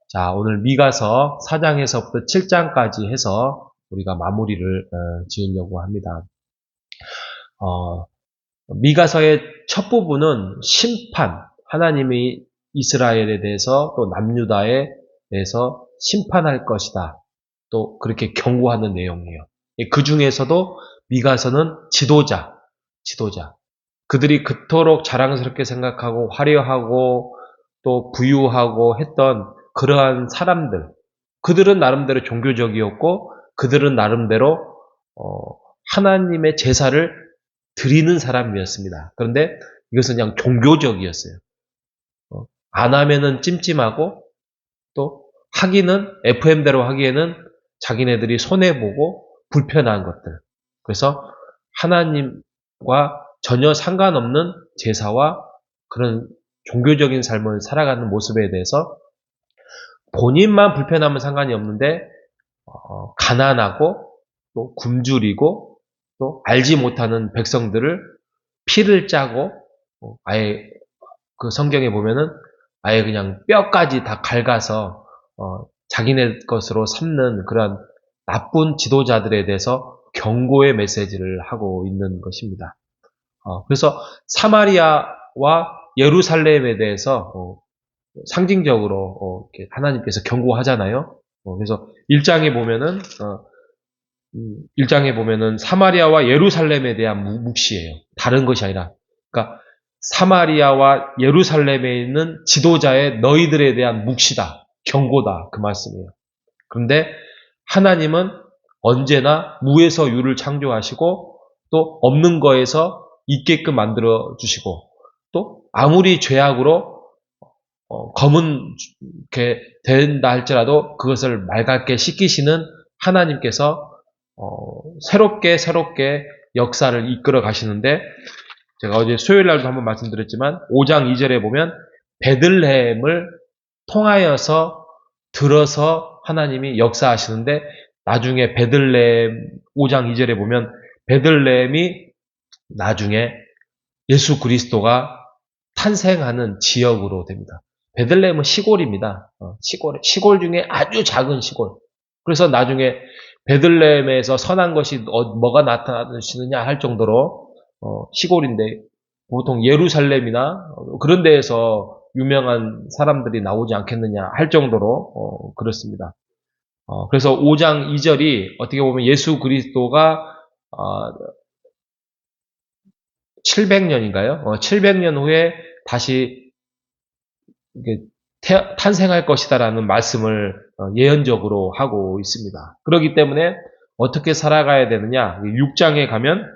자, 오늘 미가서 4장에서부터 7장까지 해서 우리가 마무리를 지으려고 합니다. 미가서의 첫 부분은 심판, 하나님이 이스라엘에 대해서 또 남유다에 대해서 심판할 것이다. 또 그렇게 경고하는 내용이에요. 그 중에서도 미가서는 지도자. 그들이 그토록 자랑스럽게 생각하고 화려하고 또 부유하고 했던 그러한 사람들, 그들은 나름대로 종교적이었고 그들은 나름대로 하나님의 제사를 드리는 사람이었습니다. 그런데 이것은 그냥 종교적이었어요. 안 하면은 찜찜하고 또 하기는 FM대로 하기에는 자기네들이 손해보고 불편한 것들. 그래서 하나님과 전혀 상관없는 제사와 그런 종교적인 삶을 살아가는 모습에 대해서 본인만 불편하면 상관이 없는데 가난하고 또 굶주리고 또 알지 못하는 백성들을 피를 짜고 아예 그 성경에 보면은 아예 그냥 뼈까지 다 갉아서 자기네 것으로 삼는 그런 나쁜 지도자들에 대해서 경고의 메시지를 하고 있는 것입니다. 그래서 사마리아와 예루살렘에 대해서 상징적으로 하나님께서 경고하잖아요. 그래서 1장에 보면은 1장에 보면은 사마리아와 예루살렘에 대한 묵시예요. 다른 것이 아니라, 그러니까 사마리아와 예루살렘에 있는 지도자의 너희들에 대한 묵시다, 경고다 그 말씀이에요. 그런데 하나님은 언제나 무에서 유를 창조하시고 또 없는 거에서 있게끔 만들어 주시고 또 아무리 죄악으로 검은게 된다 할지라도 그것을 맑게 씻기시는 하나님께서 새롭게 역사를 이끌어 가시는데, 제가 어제 수요일 날도 한번 말씀드렸지만 5장 2절에 보면 베들레헴을 통하여서 들어서 하나님이 역사하시는데, 나중에 베들레헴 5장 2절에 보면 베들레헴이 나중에 예수 그리스도가 탄생하는 지역으로 됩니다. 베들레헴은 시골입니다. 시골 중에 아주 작은 시골. 그래서 나중에 베들레헴에서 선한 것이 뭐가 나타나시느냐 할 정도로 시골인데, 보통 예루살렘이나 그런 데에서 유명한 사람들이 나오지 않겠느냐 할 정도로 그렇습니다. 그래서 5장 2절이 어떻게 보면 예수 그리스도가 700년인가요? 700년 후에 다시 탄생할 것이다라는 말씀을 예언적으로 하고 있습니다. 그렇기 때문에 어떻게 살아가야 되느냐? 6장에 가면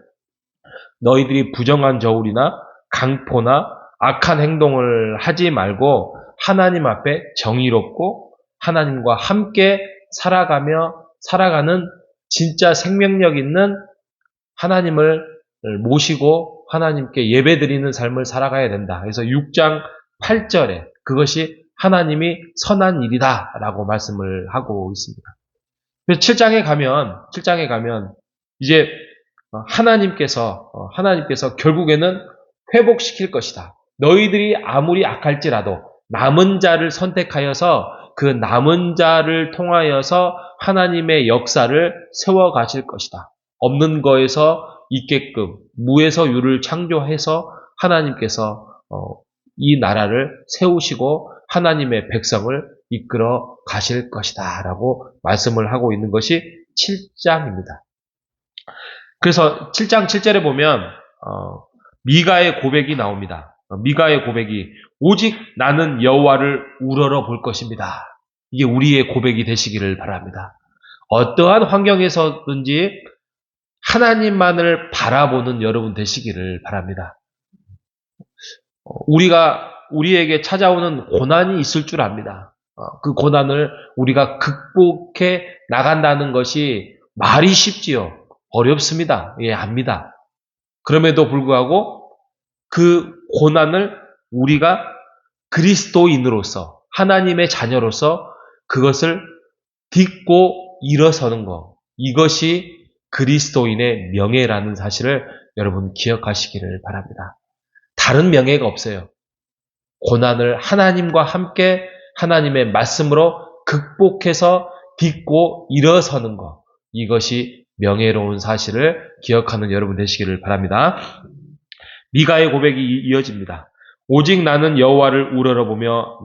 너희들이 부정한 저울이나 강포나 악한 행동을 하지 말고 하나님 앞에 정의롭고 하나님과 함께 살아가는 진짜 생명력 있는 하나님을 모시고 하나님께 예배드리는 삶을 살아가야 된다. 그래서 6장 8절에 그것이 하나님이 선한 일이다 라고 말씀을 하고 있습니다. 그래서 7장에 가면 이제 하나님께서 결국에는 회복시킬 것이다. 너희들이 아무리 악할지라도 남은 자를 선택하여서 그 남은 자를 통하여서 하나님의 역사를 세워 가실 것이다. 없는 거에서 있게끔 무에서 유를 창조해서 하나님께서 이 나라를 세우시고 하나님의 백성을 이끌어 가실 것이다 라고 말씀을 하고 있는 것이 7장입니다. 그래서 7장 7절에 보면 미가의 고백이 나옵니다. 미가의 고백이 오직 나는 여호와를 우러러 볼 것입니다. 이게 우리의 고백이 되시기를 바랍니다. 어떠한 환경에서든지 하나님만을 바라보는 여러분 되시기를 바랍니다. 우리에게 찾아오는 고난이 있을 줄 압니다. 그 고난을 우리가 극복해 나간다는 것이 말이 쉽지요. 어렵습니다. 예, 압니다. 그럼에도 불구하고 그 고난을 우리가 그리스도인으로서 하나님의 자녀로서 그것을 딛고 일어서는 것, 이것이 그리스도인의 명예라는 사실을 여러분 기억하시기를 바랍니다. 다른 명예가 없어요. 고난을 하나님과 함께 하나님의 말씀으로 극복해서 딛고 일어서는 것. 이것이 명예로운 사실을 기억하는 여러분 되시기를 바랍니다. 미가의 고백이 이어집니다. 오직 나는 여호와를 우러러보며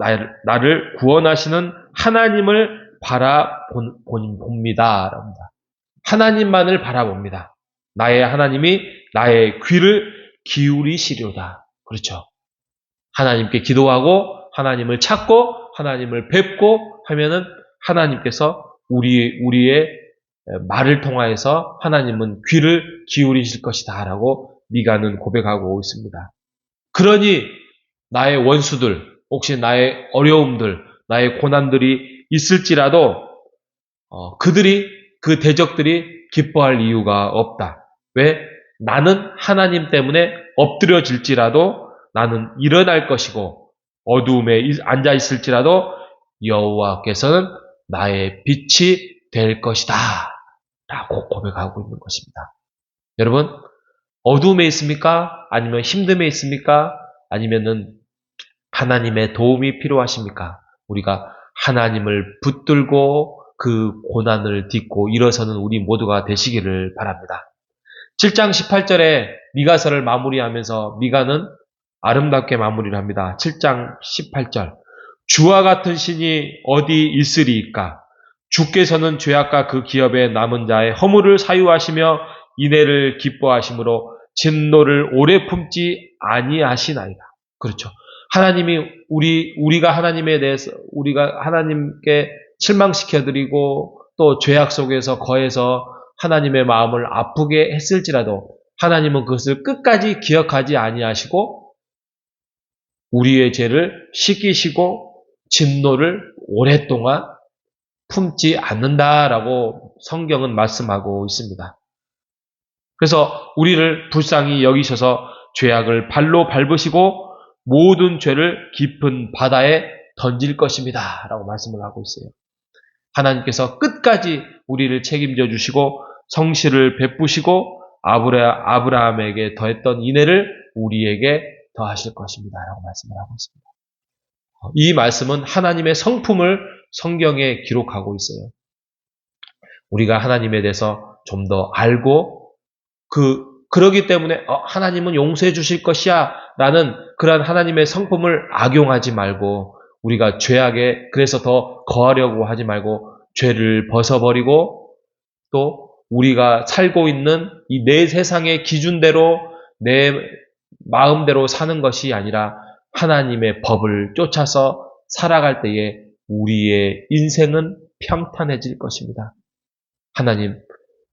나를 구원하시는 하나님을 바라봅니다. 하나님만을 바라봅니다. 나의 하나님이 나의 귀를 기울이시려다. 그렇죠. 하나님께 기도하고 하나님을 찾고 하나님을 뵙고 하면은 하나님께서 우리의 말을 통하여서 하나님은 귀를 기울이실 것이다 라고 미가는 고백하고 있습니다. 그러니 나의 원수들, 혹시 나의 어려움들, 나의 고난들이 있을지라도 그 대적들이 기뻐할 이유가 없다. 왜? 나는 하나님 때문에 엎드려질지라도 나는 일어날 것이고 어두움에 앉아 있을지라도 여호와께서는 나의 빛이 될 것이다 라고 고백하고 있는 것입니다. 여러분, 어두움에 있습니까? 아니면 힘듦에 있습니까? 아니면은 하나님의 도움이 필요하십니까? 우리가 하나님을 붙들고 그 고난을 딛고 일어서는 우리 모두가 되시기를 바랍니다. 7장 18절에 미가서를 마무리하면서 미가는 아름답게 마무리를 합니다. 7장 18절. 주와 같은 신이 어디 있으리이까? 주께서는 죄악과 그 기업에 남은 자의 허물을 사유하시며 인애를 기뻐하심으로 진노를 오래 품지 아니하시나이다. 그렇죠. 하나님이 우리가 하나님에 대해서 우리가 하나님께 실망시켜드리고 또 죄악 속에서 거해서 하나님의 마음을 아프게 했을지라도 하나님은 그것을 끝까지 기억하지 아니하시고 우리의 죄를 씻기시고 진노를 오랫동안 품지 않는다라고 성경은 말씀하고 있습니다. 그래서 우리를 불쌍히 여기셔서 죄악을 발로 밟으시고 모든 죄를 깊은 바다에 던질 것입니다 라고 말씀을 하고 있어요. 하나님께서 끝까지 우리를 책임져 주시고 성실을 베푸시고 아브라함에게 더했던 인애를 우리에게 더하실 것입니다 라고 말씀을 하고 있습니다. 이 말씀은 하나님의 성품을 성경에 기록하고 있어요. 우리가 하나님에 대해서 좀 더 알고 그러기 때문에 하나님은 용서해 주실 것이야 라는 그런 하나님의 성품을 악용하지 말고 우리가 죄악에 그래서 더 거하려고 하지 말고 죄를 벗어버리고 또 우리가 살고 있는 이 내 세상의 기준대로 내 마음대로 사는 것이 아니라 하나님의 법을 쫓아서 살아갈 때에 우리의 인생은 평탄해질 것입니다. 하나님,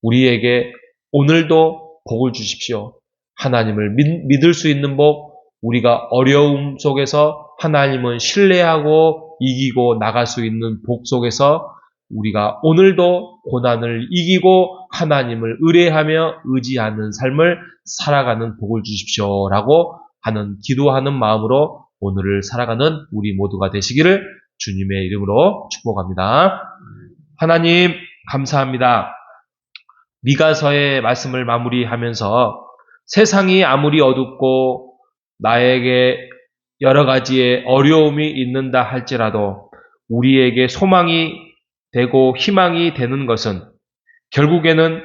우리에게 오늘도 복을 주십시오. 하나님을 믿을 수 있는 복, 우리가 어려움 속에서 하나님은 신뢰하고 이기고 나갈 수 있는 복 속에서 우리가 오늘도 고난을 이기고 하나님을 의뢰하며 의지하는 삶을 살아가는 복을 주십시오라고 하는 기도하는 마음으로 오늘을 살아가는 우리 모두가 되시기를 주님의 이름으로 축복합니다. 하나님 감사합니다. 미가서의 말씀을 마무리하면서 세상이 아무리 어둡고 나에게 여러 가지의 어려움이 있는다 할지라도 우리에게 소망이 되고 희망이 되는 것은 결국에는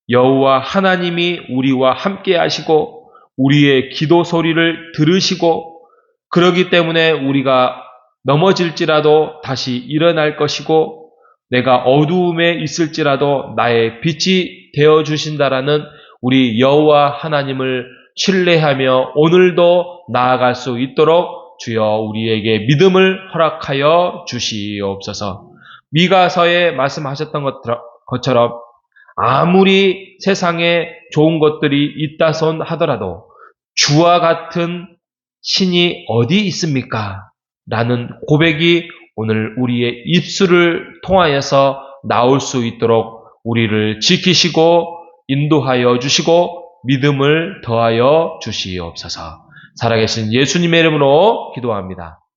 여호와 하나님이 우리와 함께 하시고 우리의 기도 소리를 들으시고 그러기 때문에 우리가 넘어질지라도 다시 일어날 것이고 내가 어두움에 있을지라도 나의 빛이 되어 주신다라는 우리 여호와 하나님을 신뢰하며 오늘도 나아갈 수 있도록 주여 우리에게 믿음을 허락하여 주시옵소서. 미가서에 말씀하셨던 것처럼 아무리 세상에 좋은 것들이 있다손 하더라도 주와 같은 신이 어디 있습니까? 라는 고백이 오늘 우리의 입술을 통하여서 나올 수 있도록 우리를 지키시고 인도하여 주시고 믿음을 더하여 주시옵소서. 살아계신 예수님의 이름으로 기도합니다.